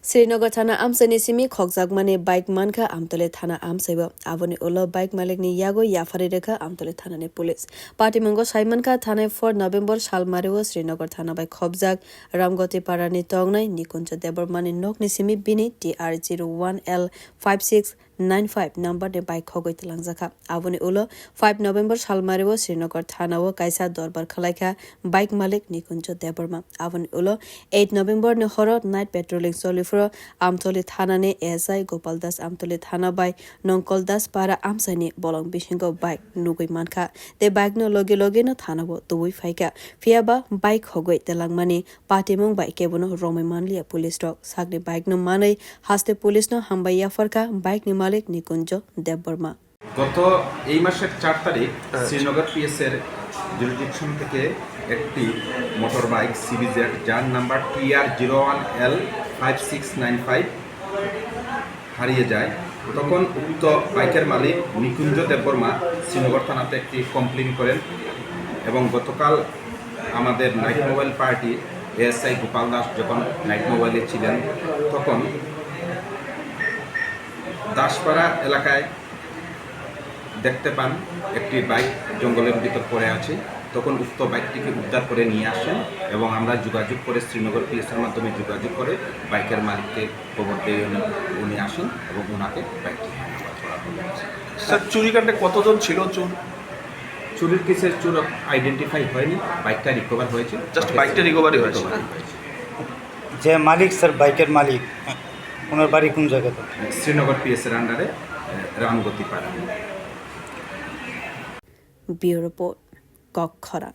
Srinagar thana amchai simi khokjakmani bike mankha amtali thana amchaibo aboni ulo bike malikni yago yafari rekha amtali thana ni police party mango saimanka thana 4 November salmareo Srinagar thana by khobjak ramgoti parani tongnai nikunja debormani nokni simi bini TR01L5695 number de bike khogoi telangjaka aboni ulo 5 November salmareo Srinagar thana o kaisa dorbar khalaikha bike malik nikunja deborma aboni ulo 8 November ne horot night patrolling solifro amtali thana ne SI Gopal Das amtali thana by Nongkol Das para amsani bolong bishingo bike nugoi mankha te bike no loge no thana bo tui faika fiaba bike hogoi telangmani patimong bike kebono romai manlia police dog sagni bike no manai haste police no hambaiya farka bike ni malik nikunjo Debbarma গত এই মাসের 4 তারিখ Srinagar PS এর jurisdiction থেকে একটি motor bike CBZ যার number TR01L5695 হারিয়ে যায়। তখন উক্ত বাইকের মালিক নিকুঞ্জ দেববর্মা শ্রীনগর থানাতে একটি কমপ্লেইন করেন এবং গতকাল আমাদের night mobile party ASI Gopal Das যখন নাইট মোবাইলে ছিলেন তখন দাসপাড়া এলাকায় দেখতে পান একটি বাইক জঙ্গলের ভিতর পড়ে আছে। তখন উক্ত বাইকটিকে উদ্ধার করে নিয়ে আসেন এবং আমরা যোগাযোগ করে শ্রীনগর পিএসের মাধ্যমে যোগাযোগ করে বাইকের মালিককে খবর দিয়ে উনি আসেন এবং ওনাকে বাইকটি স্যার চুরিকাণ্ডে কতজন ছিল চুরির কেসের চোর আইডেন্টিফাই হয়নি, বাইকটা রিকভার হয়েছে, জাস্ট বাইকটা রিকভারি হয়েছে। যে মালিক স্যার বাইকের মালিক ওনার বাড়ি কোন জায়গাতে? শ্রীনগর পিএসের আন্ডারে রামগতি পাড়া। Bureau report কক্ষরা।